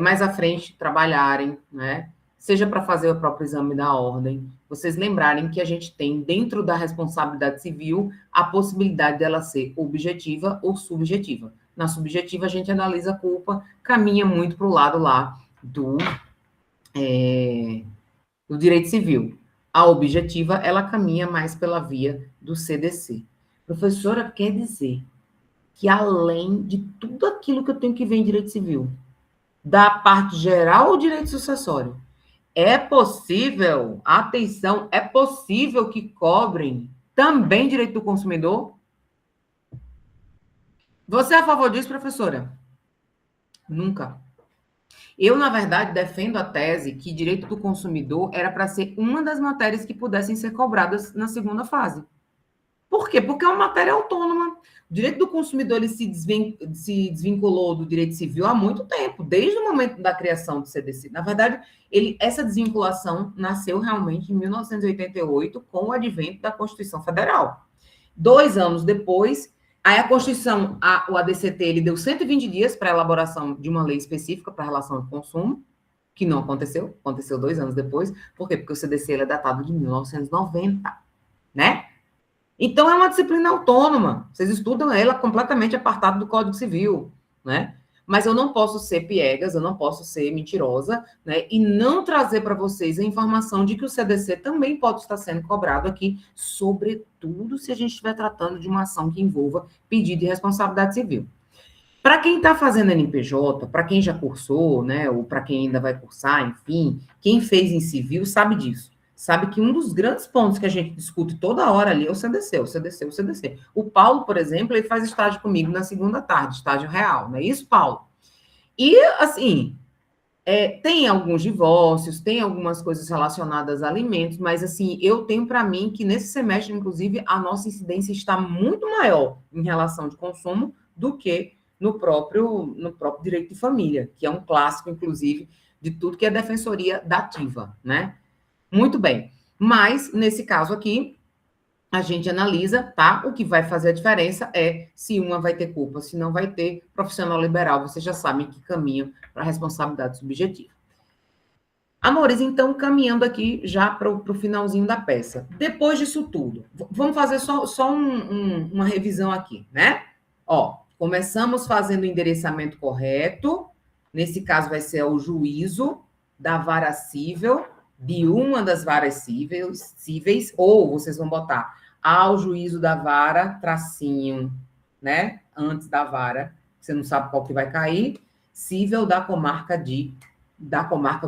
mais à frente trabalharem, né? Seja para fazer o próprio exame da ordem, vocês lembrarem que a gente tem, dentro da responsabilidade civil, a possibilidade dela ser objetiva ou subjetiva. Na subjetiva, a gente analisa a culpa, caminha muito para o lado lá do direito civil. A objetiva, ela caminha mais pela via do CDC. Professora, quer dizer que além de tudo aquilo que eu tenho que ver em direito civil, Da parte geral ou direito sucessório? É possível, atenção, é possível que cobrem também direito do consumidor? Você é a favor disso, professora? Nunca. Eu, na verdade, defendo a tese que direito do consumidor era para ser uma das matérias que pudessem ser cobradas na segunda fase. Por quê? Porque é uma matéria autônoma. O direito do consumidor ele se desvinculou do direito civil há muito tempo, desde o momento da criação do CDC. Na verdade, essa desvinculação nasceu realmente em 1988, com o advento da Constituição Federal. 2 anos depois, aí a Constituição, o ADCT, ele deu 120 dias para a elaboração de uma lei específica para a relação de consumo, que não aconteceu 2 anos depois. Por quê? Porque o CDC ele é datado de 1990, né? Então, é uma disciplina autônoma. Vocês estudam ela completamente apartada do Código Civil, né? Mas eu não posso ser piegas, eu não posso ser mentirosa, né? E não trazer para vocês a informação de que o CDC também pode estar sendo cobrado aqui, sobretudo se a gente estiver tratando de uma ação que envolva pedido de responsabilidade civil. Para quem está fazendo NPJ, para quem já cursou, né? Ou para quem ainda vai cursar, enfim, quem fez em civil sabe disso. Sabe que um dos grandes pontos que a gente discute toda hora ali é o CDC, o CDC, o CDC. O Paulo, por exemplo, ele faz estágio comigo na segunda tarde, estágio real, não é isso, Paulo? E, assim, tem alguns divórcios, tem algumas coisas relacionadas a alimentos, mas, assim, eu tenho para mim que nesse semestre, inclusive, a nossa incidência está muito maior em relação de consumo do que no próprio direito de família, que é um clássico, inclusive, de tudo que é defensoria dativa, né? Muito bem. Mas, nesse caso aqui, a gente analisa, tá? O que vai fazer a diferença é se uma vai ter culpa, se não vai ter. Profissional liberal, vocês já sabem que caminham para a responsabilidade subjetiva. Amores, então, caminhando aqui já para o finalzinho da peça. Depois disso tudo, vamos fazer só uma revisão aqui, né? Ó, começamos fazendo o endereçamento correto. Nesse caso, vai ser o juízo da vara cível, de uma das varas cíveis, ou vocês vão botar ao juízo da vara, tracinho, né? Antes da vara, você não sabe qual que vai cair, cível da comarca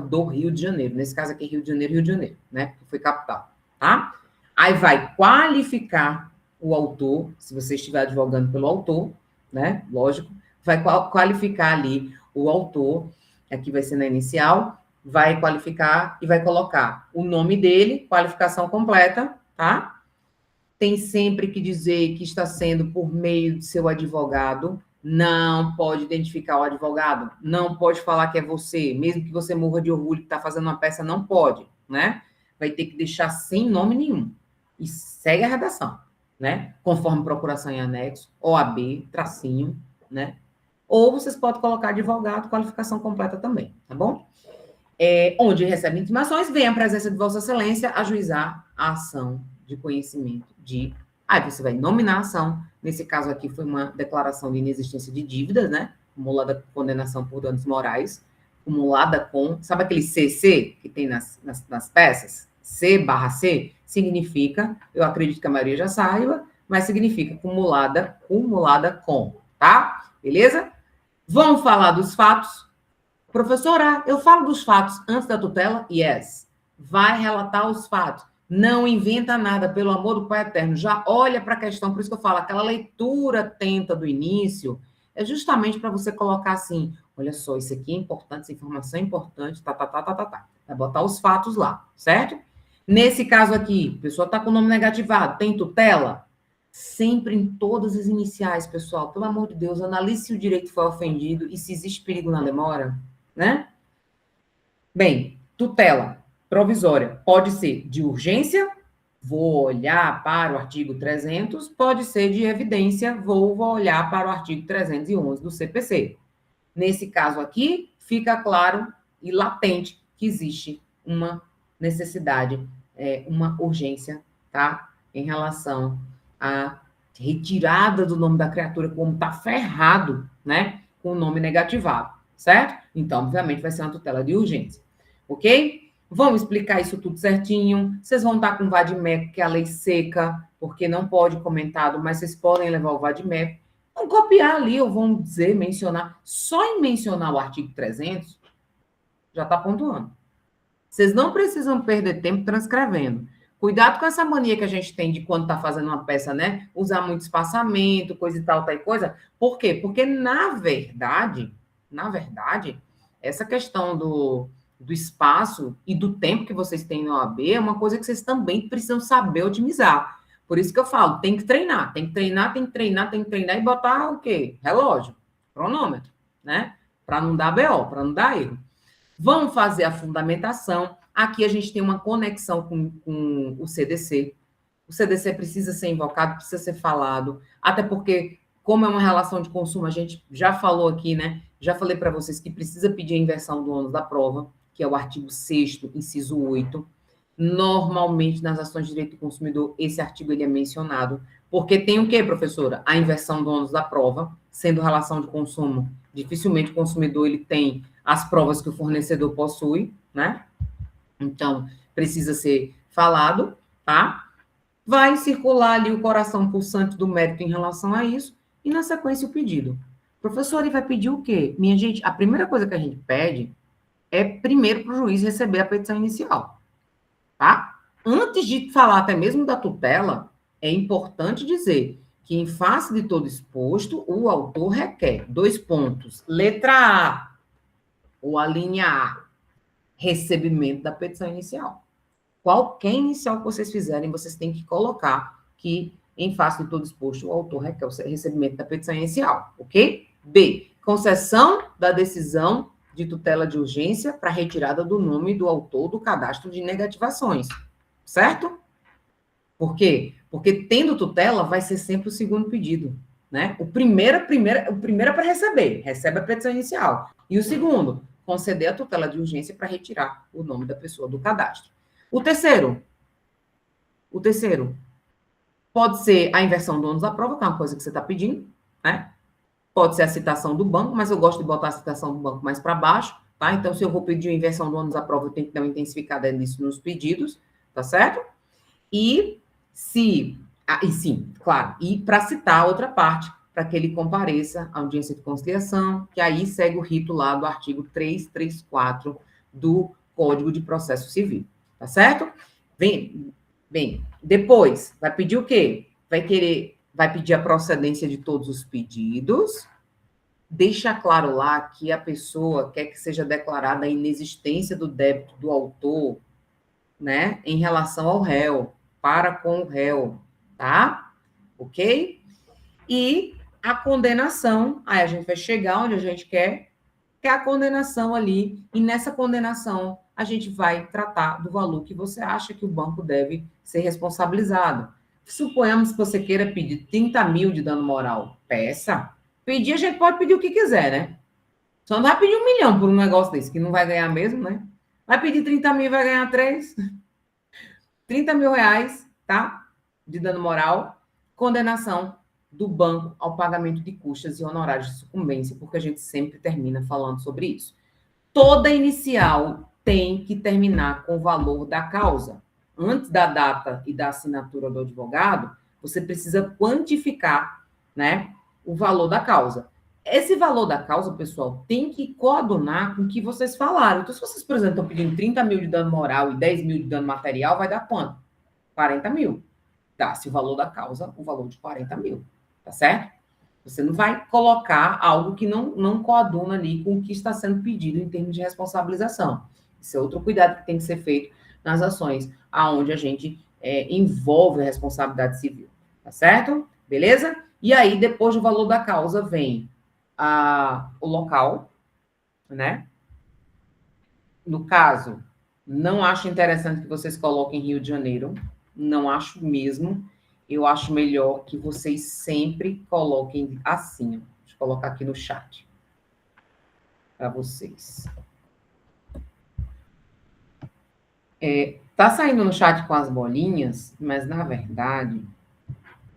do Rio de Janeiro. Nesse caso aqui, Rio de Janeiro, né? Porque foi capital, tá? Aí vai qualificar o autor, se você estiver advogando pelo autor, né? Lógico, vai qualificar ali o autor, aqui vai ser na inicial, vai qualificar e vai colocar o nome dele, qualificação completa, tá? Tem sempre que dizer que está sendo por meio de seu advogado, não pode identificar o advogado, não pode falar que é você, mesmo que você morra de orgulho que está fazendo uma peça, não pode, né? Vai ter que deixar sem nome nenhum. E segue a redação, né? Conforme procuração em anexo, OAB, tracinho, né? Ou vocês podem colocar advogado, qualificação completa também, tá bom? Onde recebe intimações, vem a presença de Vossa Excelência ajuizar a ação de conhecimento de... Aí você vai nominar a ação. Nesse caso aqui foi uma declaração de inexistência de dívidas, né? Acumulada com condenação por danos morais, acumulada com... Sabe aquele CC que tem nas peças? C/C significa, eu acredito que a maioria já saiba, mas significa acumulada com, tá? Beleza? Vamos falar dos fatos. Professora, eu falo dos fatos antes da tutela? Yes. Vai relatar os fatos. Não inventa nada, pelo amor do Pai Eterno. Já olha para a questão, por isso que eu falo, aquela leitura atenta do início, é justamente para você colocar assim, olha só, isso aqui é importante, essa informação é importante, tá. Vai botar os fatos lá, certo? Nesse caso aqui, a pessoa está com o nome negativado, tem tutela? Sempre em todas as iniciais, pessoal, pelo amor de Deus, analise se o direito foi ofendido e se existe perigo na demora, né? Bem, tutela provisória pode ser de urgência, vou olhar para o artigo 300, pode ser de evidência, vou olhar para o artigo 311 do CPC. Nesse caso aqui, fica claro e latente que existe uma necessidade, uma urgência, tá? Em relação à retirada do nome da criatura, como está ferrado, né? Com o nome negativado, certo? Então, obviamente, vai ser uma tutela de urgência, ok? Vamos explicar isso tudo certinho. Vocês vão estar com o VADMECO, que é a lei seca, porque não pode comentado, mas vocês podem levar o VADMECO. Vão copiar ali, ou vão dizer, mencionar. Só em mencionar o artigo 300, já está pontuando. Vocês não precisam perder tempo transcrevendo. Cuidado com essa mania que a gente tem de quando está fazendo uma peça, né? Usar muito espaçamento, coisa e tal coisa. Por quê? Porque, na verdade, essa questão do espaço e do tempo que vocês têm na OAB é uma coisa que vocês também precisam saber otimizar. Por isso que eu falo, tem que treinar e botar o quê? Relógio, cronômetro, né? Para não dar BO, para não dar erro. Vamos fazer a fundamentação. Aqui a gente tem uma conexão com o CDC. O CDC precisa ser invocado, precisa ser falado, até porque, como é uma relação de consumo, a gente já falou aqui, né? Já falei para vocês que precisa pedir a inversão do ônus da prova, que é o artigo 6º, inciso 8. Normalmente, nas ações de direito do consumidor, esse artigo ele é mencionado, porque tem o quê, professora? A inversão do ônus da prova, sendo relação de consumo. Dificilmente o consumidor ele tem as provas que o fornecedor possui, né? Então, precisa ser falado, tá? Vai circular ali o coração pulsante do mérito em relação a isso, e na sequência o pedido. O professor, ele vai pedir o quê? Minha gente, a primeira coisa que a gente pede é primeiro para o juiz receber a petição inicial, tá? Antes de falar até mesmo da tutela, é importante dizer que, em face de todo exposto, o autor requer 2 pontos. Letra A, ou a linha A, recebimento da petição inicial. Qualquer inicial que vocês fizerem, vocês têm que colocar que, em face de todo exposto, o autor requer o recebimento da petição inicial, ok? B, concessão da decisão de tutela de urgência para retirada do nome do autor do cadastro de negativações, certo? Por quê? Porque tendo tutela, vai ser sempre o segundo pedido, né? O primeiro é para receber, recebe a petição inicial. E o segundo, conceder a tutela de urgência para retirar o nome da pessoa do cadastro. O terceiro pode ser a inversão do ônus da prova, que é uma coisa que você está pedindo, né? Pode ser a citação do banco, mas eu gosto de botar a citação do banco mais para baixo, tá? Então, se eu vou pedir a inversão do ônus da prova, eu tenho que dar uma intensificada nisso nos pedidos, tá certo? E para citar a outra parte, para que ele compareça à audiência de conciliação, que aí segue o rito lá do artigo 334 do Código de Processo Civil, tá certo? Bem, depois, vai pedir o quê? Vai pedir a procedência de todos os pedidos, deixa claro lá que a pessoa quer que seja declarada a inexistência do débito do autor, né, em relação ao réu, para com o réu, tá? Ok? E a condenação, aí a gente vai chegar onde a gente quer, que é a condenação ali, e nessa condenação a gente vai tratar do valor que você acha que o banco deve ser responsabilizado. Suponhamos que você queira pedir 30 mil de dano moral. Peça. Pedir, a gente pode pedir o que quiser, né? Só não vai pedir 1 milhão por um negócio desse, que não vai ganhar mesmo, né? Vai pedir 30 mil e vai ganhar 3. 30 mil reais, tá? De dano moral. Condenação do banco ao pagamento de custas e honorários de sucumbência, porque a gente sempre termina falando sobre isso. Toda inicial tem que terminar com o valor da causa. Antes da data e da assinatura do advogado, você precisa quantificar, né, o valor da causa. Esse valor da causa, pessoal, tem que coadunar com o que vocês falaram. Então, se vocês, por exemplo, estão pedindo 30 mil de dano moral e 10 mil de dano material, vai dar quanto? 40 mil. Dá-se o valor da causa, o valor de 40 mil. Tá certo? Você não vai colocar algo que não coaduna ali com o que está sendo pedido em termos de responsabilização. Esse é outro cuidado que tem que ser feito nas ações, aonde a gente envolve a responsabilidade civil. Tá certo? Beleza? E aí, depois do valor da causa, vem o local, né? No caso, não acho interessante que vocês coloquem Rio de Janeiro, não acho mesmo. Eu acho melhor que vocês sempre coloquem assim. Deixa eu colocar aqui no chat para vocês. Tá saindo no chat com as bolinhas, mas, na verdade,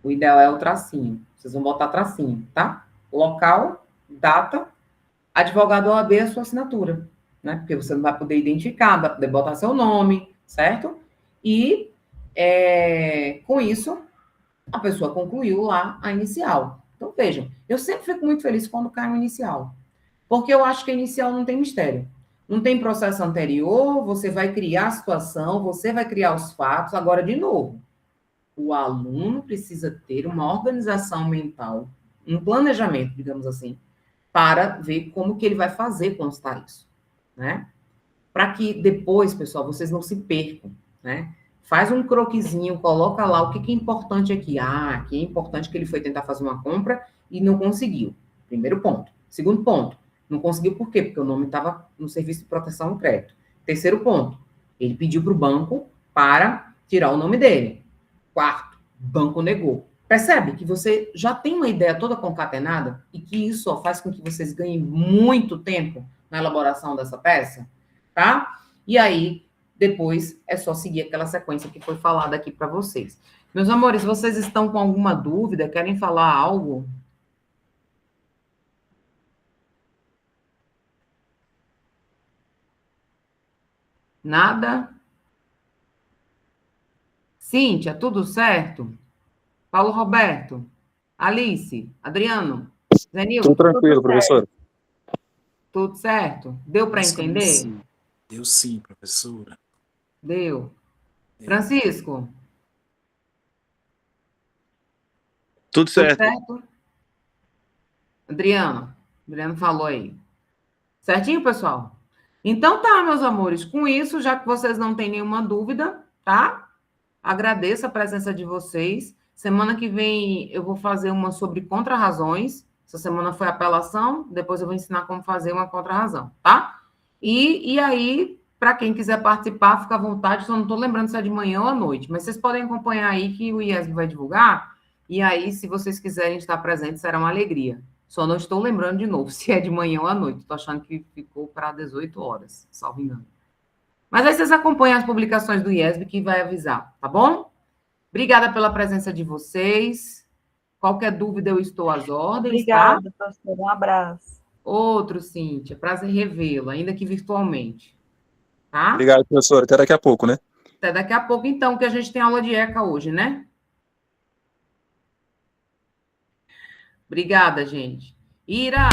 o ideal é o tracinho. Vocês vão botar tracinho, tá? Local, data, advogado OAB, a sua assinatura, né? Porque você não vai poder identificar, não vai poder botar seu nome, certo? E, com isso, a pessoa concluiu lá a inicial. Então, vejam, eu sempre fico muito feliz quando cai um inicial, porque eu acho que a inicial não tem mistério. Não tem processo anterior, você vai criar a situação, você vai criar os fatos. Agora, de novo, o aluno precisa ter uma organização mental, um planejamento, digamos assim, para ver como que ele vai fazer constar isso, né? Para que depois, pessoal, vocês não se percam, né? Faz um croquisinho, coloca lá o que é importante aqui. Ah, aqui é importante que ele foi tentar fazer uma compra e não conseguiu. Primeiro ponto. Segundo ponto, não conseguiu por quê? Porque o nome estava no serviço de proteção ao crédito. Terceiro ponto, ele pediu para o banco para tirar o nome dele. Quarto, o banco negou. Percebe que você já tem uma ideia toda concatenada e que isso só faz com que vocês ganhem muito tempo na elaboração dessa peça, tá? E aí, depois, é só seguir aquela sequência que foi falada aqui para vocês. Meus amores, vocês estão com alguma dúvida? Querem falar algo? Nada? Cíntia, tudo certo? Paulo Roberto? Alice? Adriano? Zenilson? Tudo tranquilo, Tudo professor. Tudo certo? Deu para entender? Sim. Deu sim, professora. Deu. Francisco? Tudo Tudo certo. certo? Adriano? Adriano falou aí. Certinho, pessoal? Então tá, meus amores. Com isso, já que vocês não têm nenhuma dúvida, tá? Agradeço a presença de vocês. Semana que vem eu vou fazer uma sobre contrarrazões. Essa semana foi apelação, depois eu vou ensinar como fazer uma contrarrazão, tá? E aí, para quem quiser participar, fica à vontade. Só não estou lembrando se é de manhã ou à noite, mas vocês podem acompanhar aí que o IESB vai divulgar. E aí, se vocês quiserem estar presentes, será uma alegria. Só não estou lembrando de novo se é de manhã ou à noite. Estou achando que ficou para 18 horas, salvo engano. Mas aí vocês acompanham as publicações do IESB que vai avisar, tá bom? Obrigada pela presença de vocês. Qualquer dúvida, eu estou às ordens, Obrigada, tá? professor. Um abraço. Outro, Cíntia. Prazer revê-la, ainda que virtualmente. Tá? Obrigado, professor. Até daqui a pouco, né? Até daqui a pouco, então, que a gente tem aula de ECA hoje, né? Obrigada, gente. Ira!